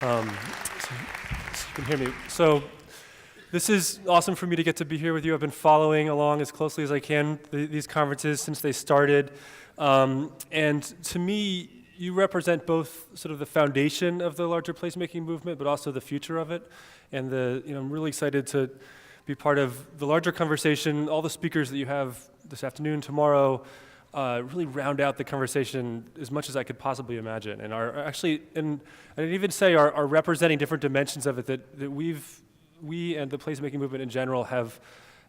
Um, so you can hear me. So this is awesome for me to get to be here with you. I've been following along as closely as I can these conferences since they started. And to me, you represent both sort of the foundation of the larger placemaking movement, but also the future of it. And I'm really excited to be part of the larger conversation. All the speakers that you have this afternoon, tomorrow, really round out the conversation as much as I could possibly imagine, and are actually, and I'd even say are representing different dimensions of it that we and the placemaking movement in general have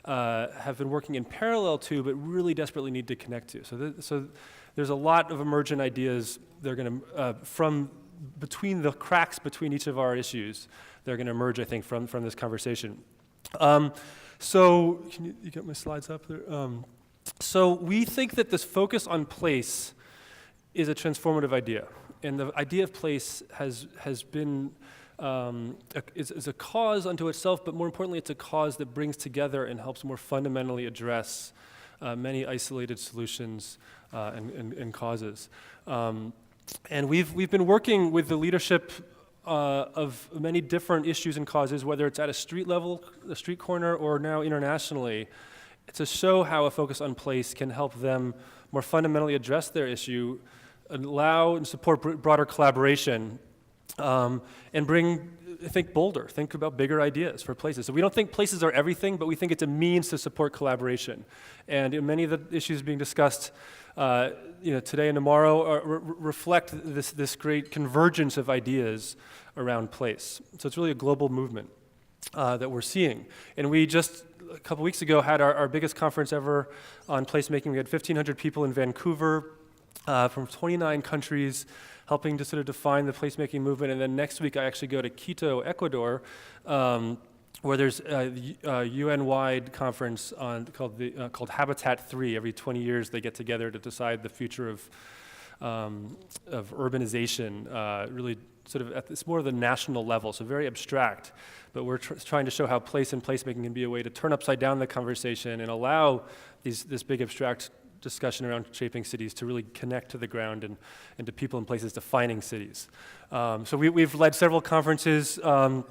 been working in parallel to, but really desperately need to connect to. So there's a lot of emergent ideas that are going to, from between the cracks between each of our issues, they're going to emerge, I think, from this conversation. So can you get my slides up there? So we think that this focus on place is a transformative idea, and the idea of place has been is a cause unto itself, but more importantly, it's a cause that brings together and helps more fundamentally address many isolated solutions and causes. And we've been working with the leadership of many different issues and causes, whether it's at a street level, a street corner, or now internationally, to show how a focus on place can help them more fundamentally address their issue, allow and support broader collaboration, and bring, think about bigger ideas for places. So we don't think places are everything, but we think it's a means to support collaboration. And many of the issues being discussed today and tomorrow reflect this great convergence of ideas around place. So it's really a global movement that we're seeing. And we just, a couple weeks ago, had our biggest conference ever on placemaking. We had 1,500 people in Vancouver from 29 countries helping to sort of define the placemaking movement. And then next week I actually go to Quito, Ecuador, where there's a UN-wide conference called Habitat 3. Every 20 years they get together to decide the future of urbanization, really sort of it's more of the national level, so very abstract. But we're trying to show how place and placemaking can be a way to turn upside down the conversation and allow this big abstract discussion around shaping cities to really connect to the ground and to people and places defining cities. So we've led several conferences called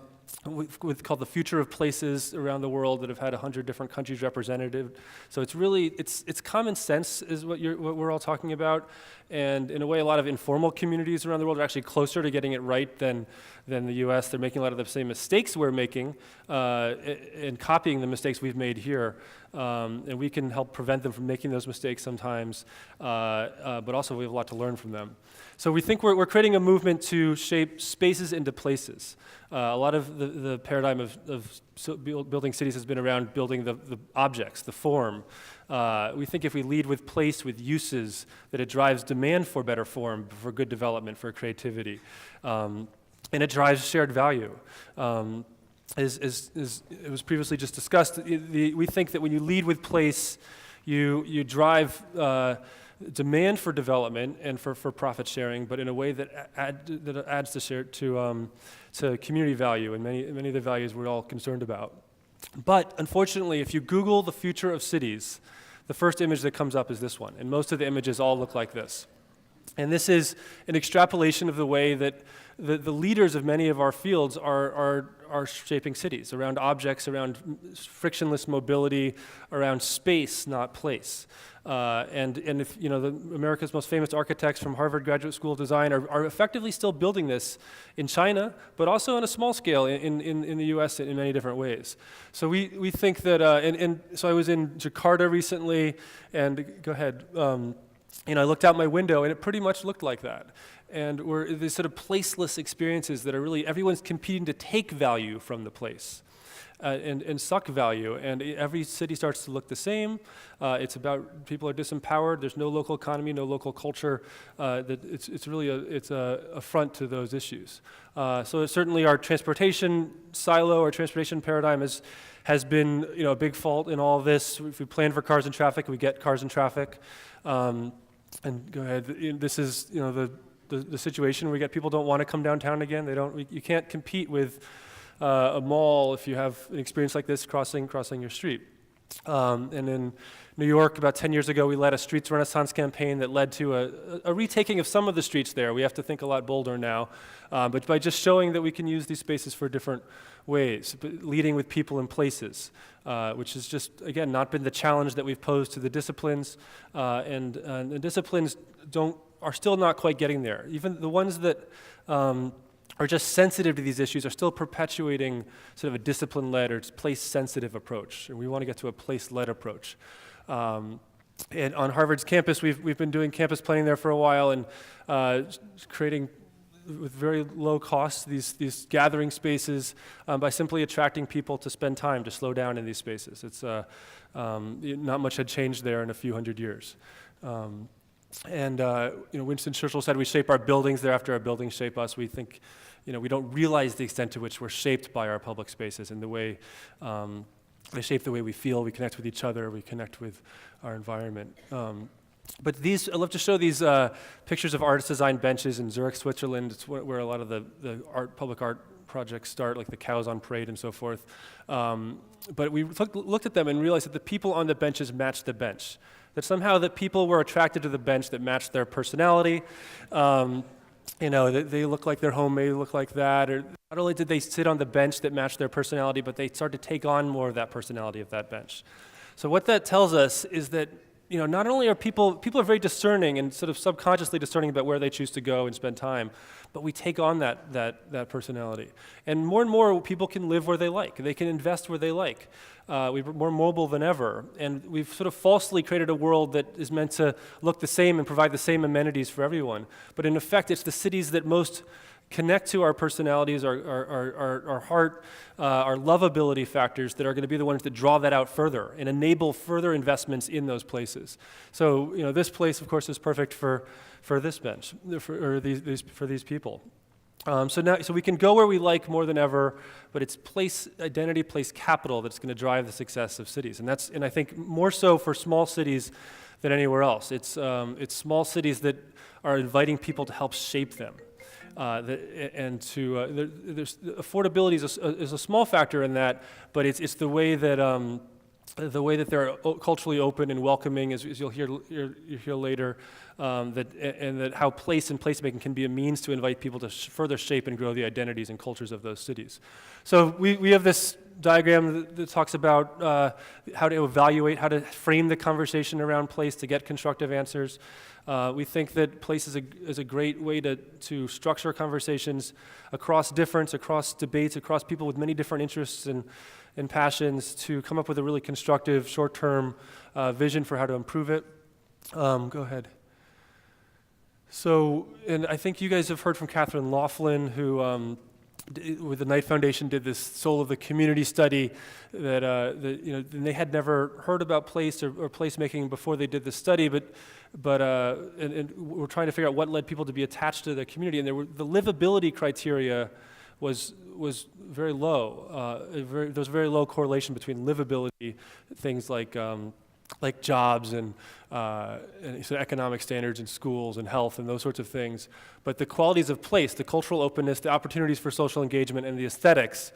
the Future of Places around the world that have had 100 different countries represented. So it's really, it's common sense is what we're all talking about. And in a way, a lot of informal communities around the world are actually closer to getting it right than the US. They're making a lot of the same mistakes we're making and copying the mistakes we've made here. And we can help prevent them from making those mistakes sometimes, but also we have a lot to learn from them. So we think we're creating a movement to shape spaces into places. A lot of the paradigm of building cities has been around building the objects, the form. We think if we lead with place, with uses, that it drives demand for better form, for good development, for creativity. And it drives shared value. As it was previously just discussed, we think that when you lead with place, you drive demand for development and for profit sharing, but in a way that adds to community value and many of the values we're all concerned about. But unfortunately, if you Google the future of cities, the first image that comes up is this one, and most of the images all look like this. And this is an extrapolation of the way that the leaders of many of our fields are shaping cities, around objects, around frictionless mobility, around space, not place. And if America's most famous architects from Harvard Graduate School of Design are effectively still building this in China, but also on a small scale in the US in many different ways. So we think that, so I was in Jakarta recently, and go ahead. I looked out my window, and it pretty much looked like that. And we're these sort of placeless experiences that are really, everyone's competing to take value from the place and suck value. And every city starts to look the same. It's about, people are disempowered. There's no local economy, no local culture. It's really a affront to those issues. So certainly our transportation silo, our transportation paradigm has been a big fault in all of this. If we plan for cars and traffic, we get cars and traffic. And go ahead. This is the situation where people don't want to come downtown again. You can't compete with a mall if you have an experience like this crossing your street. And in New York, about 10 years ago, we led a Streets Renaissance campaign that led to a retaking of some of the streets there. We have to think a lot bolder now, but by just showing that we can use these spaces for different ways, leading with people and places, which has just, again, not been the challenge that we've posed to the disciplines, and the disciplines are still not quite getting there. Even the ones that are just sensitive to these issues are still perpetuating sort of a discipline-led or place-sensitive approach, and we want to get to a place-led approach. And on Harvard's campus, we've been doing campus planning there for a while and creating with very low cost these gathering spaces by simply attracting people to spend time, to slow down in these spaces. It's not much had changed there in a few hundred years. Winston Churchill said we shape our buildings thereafter our buildings shape us. We think, we don't realize the extent to which we're shaped by our public spaces and the way they shape the way we feel, we connect with each other, we connect with our environment. But I love to show these pictures of artist-designed benches in Zurich, Switzerland. It's where a lot of the public art projects start, like the Cows on Parade and so forth. But we looked at them and realized that the people on the benches matched the bench. That somehow that people were attracted to the bench that matched their personality. They look like their home may look like that. Or not only did they sit on the bench that matched their personality, but they started to take on more of that personality of that bench. So what that tells us is that not only are people are very discerning and sort of subconsciously discerning about where they choose to go and spend time, but we take on that personality. And more people can live where they like. They can invest where they like. We're more mobile than ever. And we've sort of falsely created a world that is meant to look the same and provide the same amenities for everyone. But in effect, it's the cities that most connect to our personalities, our heart, our lovability factors that are going to be the ones that draw that out further and enable further investments in those places. So, this place, of course, is perfect for this bench, for these people. So we can go where we like more than ever, but it's place identity, place capital that's going to drive the success of cities, and I think more so for small cities than anywhere else. It's small cities that are inviting people to help shape them. There's affordability is a small factor in that, but it's the way that they're culturally open and welcoming, as you'll hear later, that how place and placemaking can be a means to invite people to further shape and grow the identities and cultures of those cities. So we have this diagram that talks about how to evaluate, how to frame the conversation around place to get constructive answers. We think that place is a great way to structure conversations across difference, across debates, across people with many different interests and passions to come up with a really constructive short-term vision for how to improve it. Go ahead. So, and I think you guys have heard from Catherine Laughlin, who with the Knight Foundation did this Soul of the Community study that they had never heard about place or placemaking before they did this study, but we're trying to figure out what led people to be attached to the community, and the livability criteria was very low. There was very low correlation between livability, things like jobs and so economic standards and schools and health and those sorts of things. But the qualities of place, the cultural openness, the opportunities for social engagement, and the aesthetics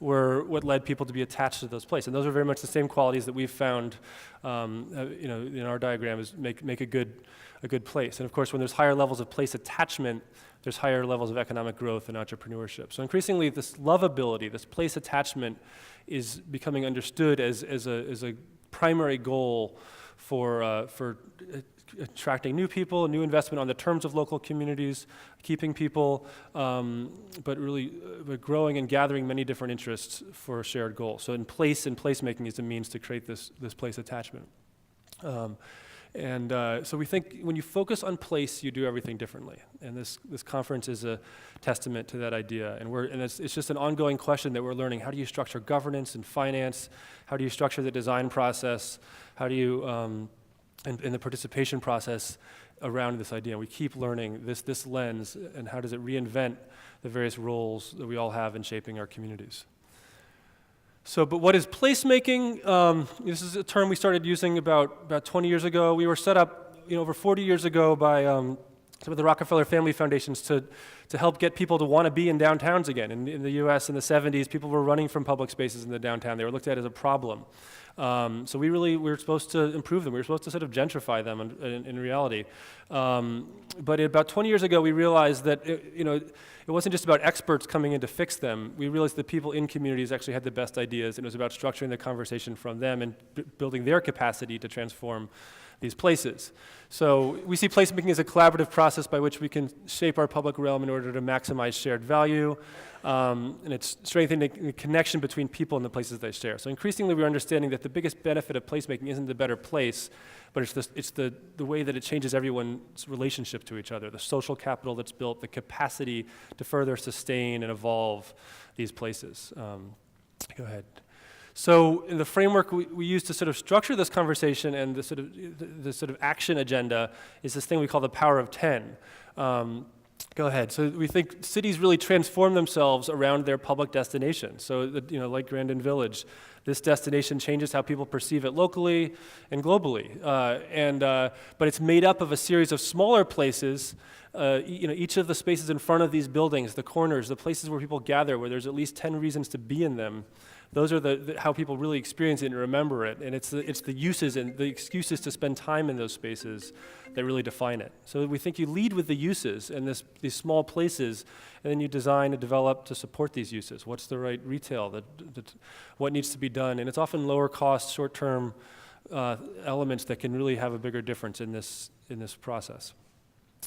were what led people to be attached to those places. And those are very much the same qualities that we've found, in our diagram is make a good place. And of course, when there's higher levels of place attachment, there's higher levels of economic growth and entrepreneurship. So increasingly, this lovability, this place attachment, is becoming understood as a primary goal for attracting new people, new investment on the terms of local communities, keeping people, but growing and gathering many different interests for a shared goal. So in place and placemaking is a means to create this place attachment. So we think when you focus on place, you do everything differently. And this conference is a testament to that idea. And it's just an ongoing question that we're learning. How do you structure governance and finance? How do you structure the design process? How do you, in the participation process around this idea? We keep learning this lens, and how does it reinvent the various roles that we all have in shaping our communities? So, but what is placemaking? This is a term we started using about 20 years ago. We were set up, over 40 years ago by some of the Rockefeller family foundations to help get people to want to be in downtowns again. In the US in the 70s, people were running from public spaces in the downtown. They were looked at as a problem. So we were supposed to improve them. We were supposed to sort of gentrify them in reality. But about 20 years ago, we realized that it wasn't just about experts coming in to fix them. We realized that people in communities actually had the best ideas, and it was about structuring the conversation from them and building their capacity to transform these places. So we see placemaking as a collaborative process by which we can shape our public realm in order to maximize shared value, and it's strengthening the connection between people and the places they share. So increasingly we're understanding that the biggest benefit of placemaking isn't the better place, but it's the way that it changes everyone's relationship to each other, the social capital that's built, the capacity to further sustain and evolve these places. Go ahead. So in the framework we use to sort of structure this conversation and the sort of action agenda is this thing we call the power of 10. Go ahead. So we think cities really transform themselves around their public destination. So like Grandin Village, this destination changes how people perceive it locally and globally. But it's made up of a series of smaller places. Each of the spaces in front of these buildings, the corners, the places where people gather, where there's at least 10 reasons to be in them. Those are how people really experience it and remember it, and it's the uses and the excuses to spend time in those spaces that really define it. So we think you lead with the uses and these small places, and then you design and develop to support these uses. What's the right retail? What needs to be done? And it's often lower cost, short-term elements that can really have a bigger difference in this process.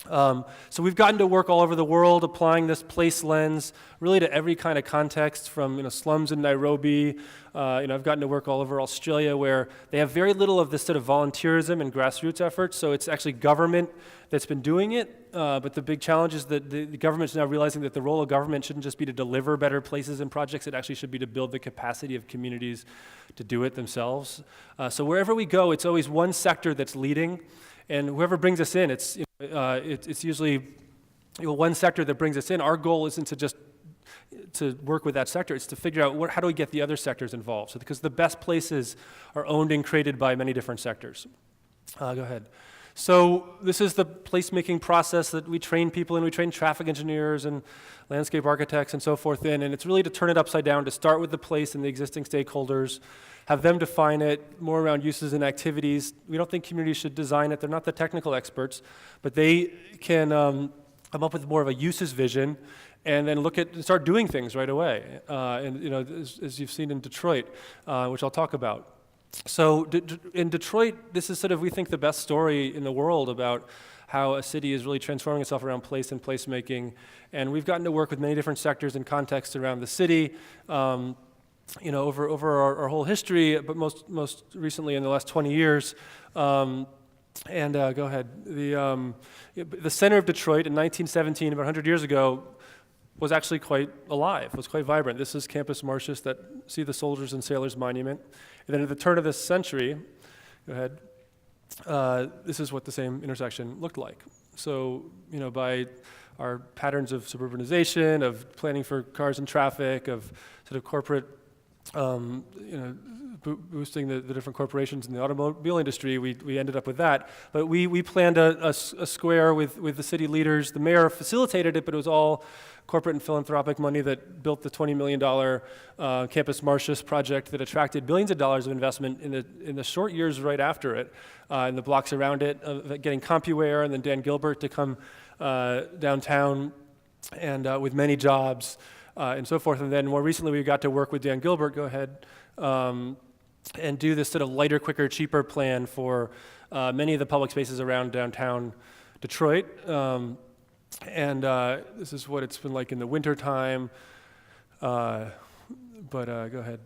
So we've gotten to work all over the world applying this place lens really to every kind of context, from slums in Nairobi. I've gotten to work all over Australia where they have very little of this sort of volunteerism and grassroots efforts, so it's actually government that's been doing it, but the big challenge is that the government's now realizing that the role of government shouldn't just be to deliver better places and projects, it actually should be to build the capacity of communities to do it themselves. So wherever we go, it's always one sector that's leading, and whoever brings us in, it's usually one sector that brings us in. Our goal isn't to just to work with that sector, it's to figure out how do we get the other sectors involved. So because the best places are owned and created by many different sectors. Go ahead. So this is the placemaking process that we train people in. We train traffic engineers and landscape architects and so forth in, and it's really to turn it upside down, to start with the place and the existing stakeholders, have them define it more around uses and activities. We don't think communities should design it. They're not the technical experts, but they can come up with more of a uses vision and then start doing things right away. As you've seen in Detroit, which I'll talk about. So in Detroit, this is we think the best story in the world about how a city is really transforming itself around place and placemaking. And we've gotten to work with many different sectors and contexts around the city. Over our whole history, but most recently in the last 20 years. Go ahead. The center of Detroit in 1917, about 100 years ago, was actually quite alive, was quite vibrant. This is Campus Martius, see the Soldiers and Sailors Monument. And then at the turn of this century, go ahead, this is what the same intersection looked like. So, by our patterns of suburbanization, of planning for cars and traffic, of sort of corporate boosting the different corporations in the automobile industry, we ended up with that. But we planned a square with the city leaders. The mayor facilitated it, but it was all corporate and philanthropic money that built the $20 million Campus Martius project that attracted billions of dollars of investment in the short years right after it, and the blocks around it, getting CompuWare and then Dan Gilbert to come downtown, and with many jobs. And so forth. And then more recently, we got to work with Dan Gilbert, go ahead, and do this sort of lighter, quicker, cheaper plan for many of the public spaces around downtown Detroit. This is what it's been like in the wintertime. Go ahead.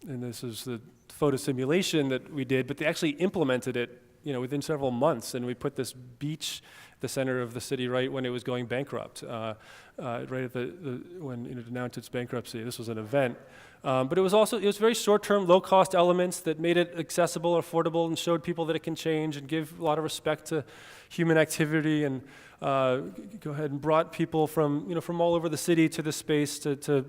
And this is the photo simulation that we did, but they actually implemented it, within several months. And we put this beach at the center of the city right when it was going bankrupt, right at when it announced its bankruptcy. This was an event. But it was very short-term, low-cost elements that made it accessible, affordable, and showed people that it can change and give a lot of respect to human activity, and go ahead and brought people from all over the city to the space to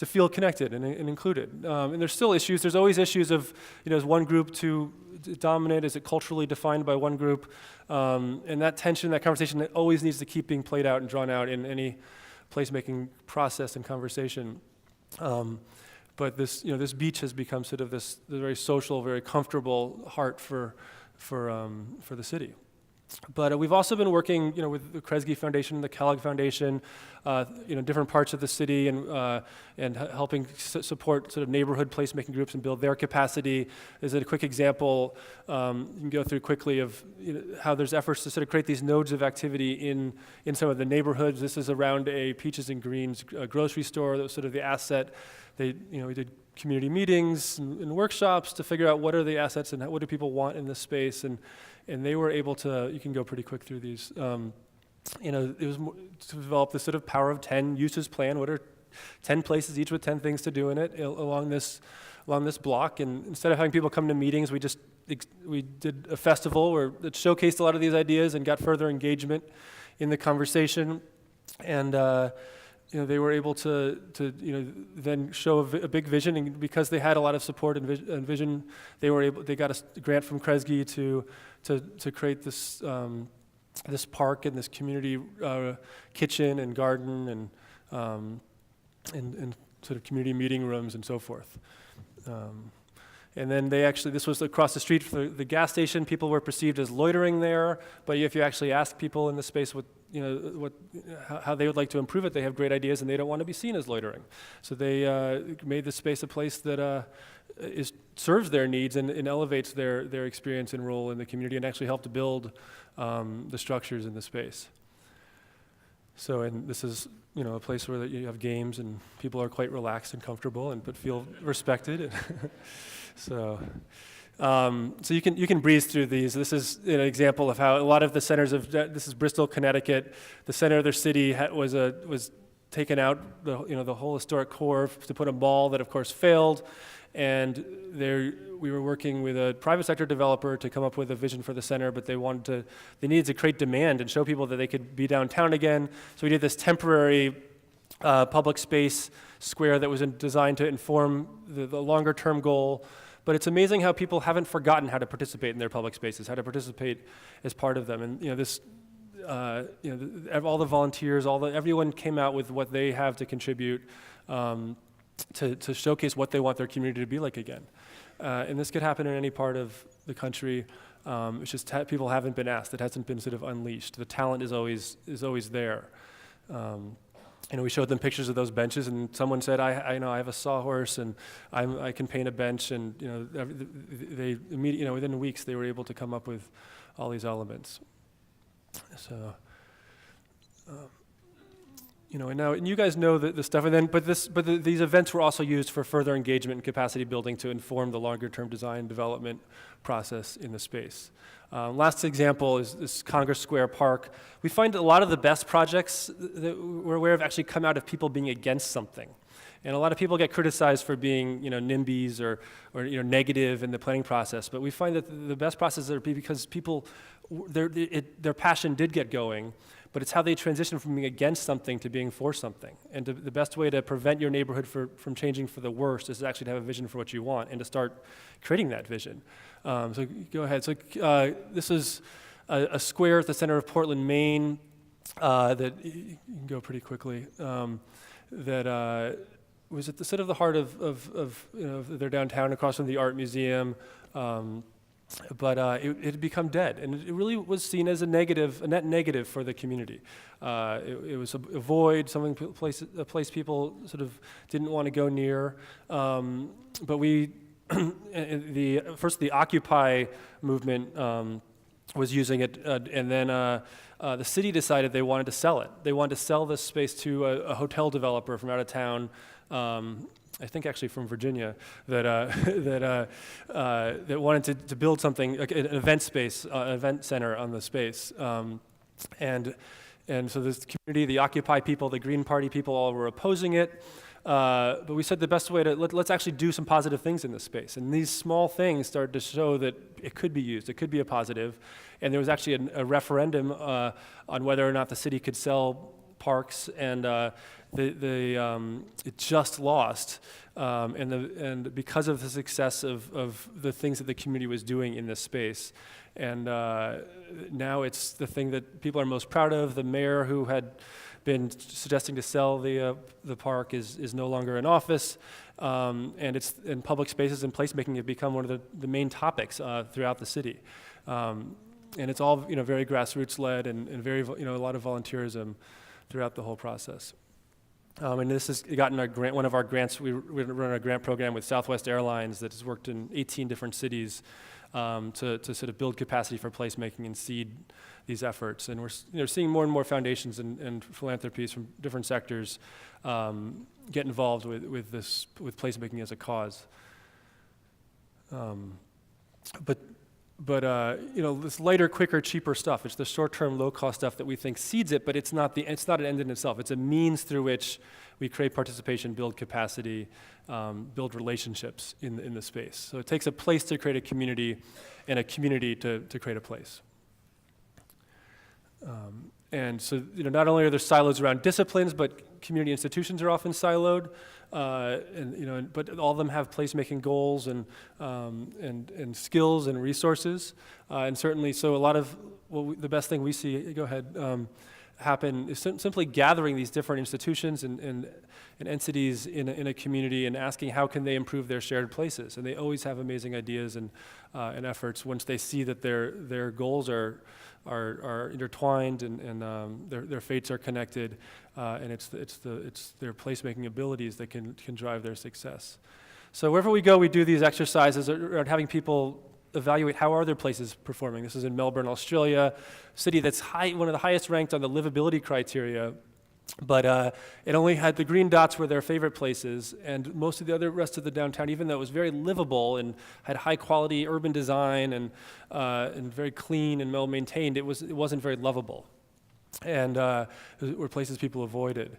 feel connected and included. And there's still issues. There's always issues of, is one group too dominant? Is it culturally defined by one group? And that tension, that conversation, that always needs to keep being played out and drawn out in any placemaking process and conversation. But this, this beach has become sort of this very social, very comfortable heart for the city. But we've also been working, with the Kresge Foundation, the Kellogg Foundation, different parts of the city, and helping support sort of neighborhood placemaking groups and build their capacity. Is a quick example you can go through quickly of how there's efforts to sort of create these nodes of activity in some of the neighborhoods. This is around a Peaches and Greens grocery store. That was sort of the asset. We did community meetings and workshops to figure out what are the assets and what do people want in this space, and they were able to, you can go pretty quick through these, it was to develop this sort of power of 10 uses plan. What are 10 places, each with 10 things to do in it along this block? And instead of having people come to meetings, we did a festival where it showcased a lot of these ideas and got further engagement in the conversation. And they were able to then show a big vision, and because they had a lot of support and vision, they got a grant from Kresge to create this this park and this community kitchen and garden and sort of community meeting rooms and so forth. And then this was across the street from the gas station. People were perceived as loitering there, but if you actually ask people in the space how they would like to improve it, they have great ideas and they don't want to be seen as loitering. So they made the space a place that serves their needs and elevates their experience and role in the community, and actually helped to build the structures in the space. So, and this is a place where you have games and people are quite relaxed and comfortable but feel respected. So you can breeze through these. This is an example of how a lot of the centers this is Bristol, Connecticut. The center of their city was taken out, the whole historic core, to put a mall that of course failed. And we were working with a private sector developer to come up with a vision for the center, but they needed to create demand and show people that they could be downtown again. So we did this temporary public space square that was designed to inform the longer term goal. But it's amazing how people haven't forgotten how to participate in their public spaces, how to participate as part of them. And all the volunteers, everyone came out with what they have to contribute to showcase what they want their community to be like again. And this could happen in any part of the country. It's just people haven't been asked. It hasn't been sort of unleashed. The talent is always there. We showed them pictures of those benches, and someone said, I have a sawhorse, and I can paint a bench, and they immediately, within weeks, they were able to come up with all these elements. So, and you guys know the stuff, and then, these events were also used for further engagement and capacity building to inform the longer-term design development process in the space. Last example is this Congress Square Park. We find a lot of the best projects that we're aware of actually come out of people being against something. And a lot of people get criticized for being, NIMBYs or negative in the planning process. But we find that the best processes are because people, their passion did get going, but it's how they transition from being against something to being for something. And the best way to prevent your neighborhood from changing for the worst is to actually have a vision for what you want and to start creating that vision. So go ahead. So this is a square at the center of Portland, Maine, that you can go pretty quickly. That was at the sort of the heart of their downtown, across from the art museum. But it had become dead, and it really was seen as a net negative for the community. It was a void, a place people sort of didn't want to go near. But we, the Occupy movement was using it, and then the city decided they wanted to sell it. They wanted to sell this space to a hotel developer from out of town. I think actually from Virginia, that wanted to build something, like an event space, an event center on the space. And so this community, the Occupy people, the Green Party people, all were opposing it. But we said the best way let's actually do some positive things in this space. And these small things started to show that it could be used, it could be a positive. And there was actually a referendum on whether or not the city could sell parks, and it just lost. And because of the success of the things that the community was doing in this space. And now it's the thing that people are most proud of. The mayor who had been suggesting to sell the park is no longer in office, and public spaces and placemaking have become one of the main topics throughout the city. And it's all very grassroots led and very a lot of volunteerism throughout the whole process. And this has gotten our grant. One of our grants, we run a grant program with Southwest Airlines that has worked in 18 different cities to sort of build capacity for placemaking and seed these efforts. And we're seeing more and more foundations and philanthropies from different sectors get involved with placemaking as a cause. But this lighter, quicker, cheaper stuff. It's the short-term, low-cost stuff that we think seeds it, but it's not an end in itself. It's a means through which we create participation, build capacity, build relationships in the space. So it takes a place to create a community, and a community to create a place. And so, not only are there silos around disciplines, but community institutions are often siloed, but all of them have placemaking goals and skills and resources, and certainly, so a lot of the best thing we see, happen is simply gathering these different institutions and entities in a community and asking how can they improve their shared places, and they always have amazing ideas and efforts once they see that their goals are intertwined and their fates are connected, and it's their placemaking abilities that can drive their success. So wherever we go, we do these exercises around having people evaluate how are their places performing. This is in Melbourne, Australia, a city that's one of the highest ranked on the livability criteria, but it only had the green dots were their favorite places, and most of the rest of the downtown, even though it was very livable and had high quality urban design and very clean and well maintained, it wasn't very lovable, and were places people avoided.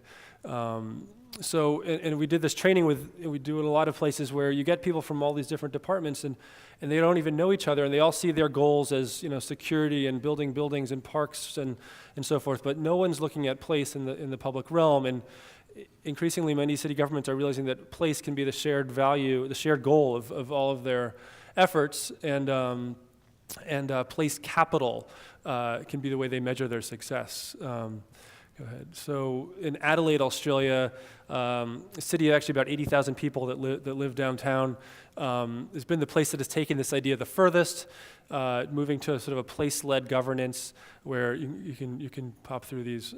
So we did this training we do it in a lot of places where you get people from all these different departments and they don't even know each other, and they all see their goals as security and building buildings and parks and so forth, but no one's looking at place in the public realm. And increasingly many city governments are realizing that place can be the shared value, the shared goal of all of their efforts, and place capital can be the way they measure their success. Go ahead. So in Adelaide, Australia, a city of actually about 80,000 people that live downtown, has been the place that has taken this idea the furthest, moving to a sort of a place-led governance where you can pop through these,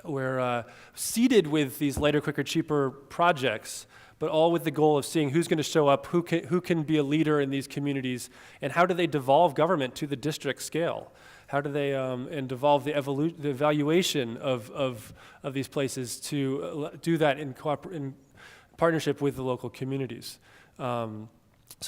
where seeded with these lighter, quicker, cheaper projects, but all with the goal of seeing who's going to show up, who can be a leader in these communities, and how do they devolve government to the district scale. How do they and devolve the evaluation of these places to do that in partnership with the local communities? So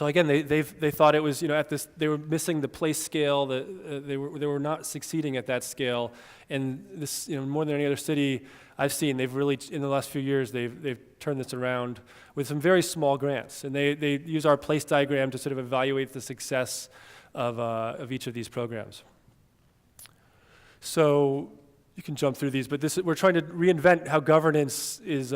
again, they thought it was they were missing the place scale. They were not succeeding at that scale, and this more than any other city I've seen, they've really in the last few years they've turned this around with some very small grants, and they use our place diagram to sort of evaluate the success of each of these programs. So you can jump through these, but we're trying to reinvent how governance is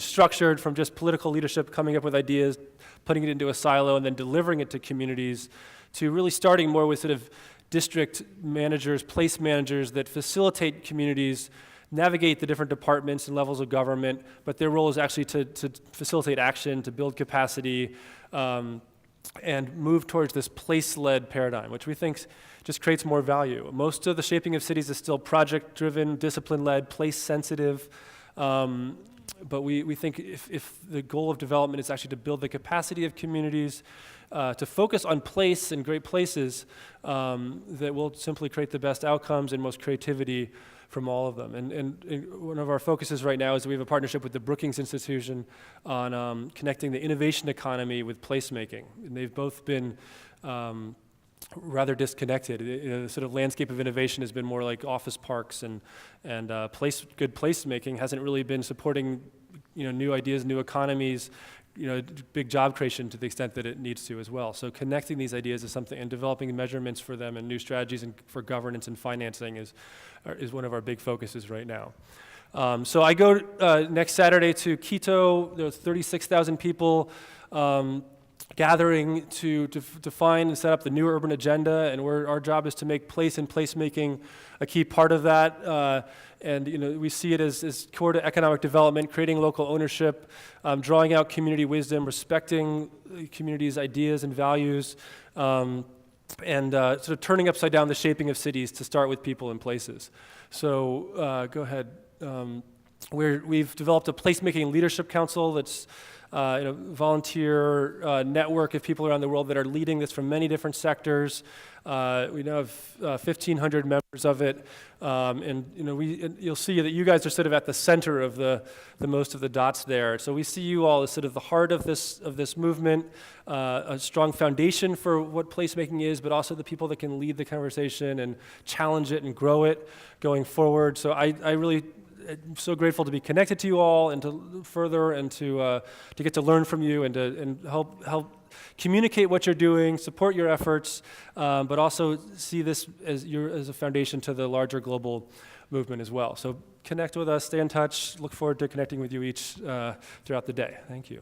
structured from just political leadership coming up with ideas, putting it into a silo, and then delivering it to communities, to really starting more with sort of district managers, place managers that facilitate communities, navigate the different departments and levels of government, but their role is actually to facilitate action, to build capacity, and move towards this place-led paradigm, which we think just creates more value. Most of the shaping of cities is still project-driven, discipline-led, place-sensitive, but we think if the goal of development is actually to build the capacity of communities, to focus on place and great places, that will simply create the best outcomes and most creativity from all of them. And one of our focuses right now is we have a partnership with the Brookings Institution on connecting the innovation economy with placemaking. And they've both been rather disconnected. The sort of landscape of innovation has been more like office parks, and good placemaking hasn't really been supporting new ideas, new economies, big job creation to the extent that it needs to as well. So connecting these ideas is something, and developing measurements for them and new strategies for governance and financing is one of our big focuses right now. So I go next Saturday to Quito. There's 36,000 people gathering to define and set up the new urban agenda, and our job is to make place and placemaking a key part of that. And we see it as core to economic development, creating local ownership, drawing out community wisdom, respecting the community's ideas and values, and sort of turning upside down the shaping of cities to start with people and places. So go ahead. We've developed a placemaking leadership council that's volunteer network of people around the world that are leading this from many different sectors. We now have 1,500 members of it, and you'll see that you guys are sort of at the center of the most of the dots there. So we see you all as sort of the heart of this movement, a strong foundation for what placemaking is, but also the people that can lead the conversation and challenge it and grow it going forward. So I'm so grateful to be connected to you all and to further and to get to learn from you and to help communicate what you're doing, support your efforts, but also see this as a foundation to the larger global movement as well. So connect with us, stay in touch, look forward to connecting with you each throughout the day. Thank you.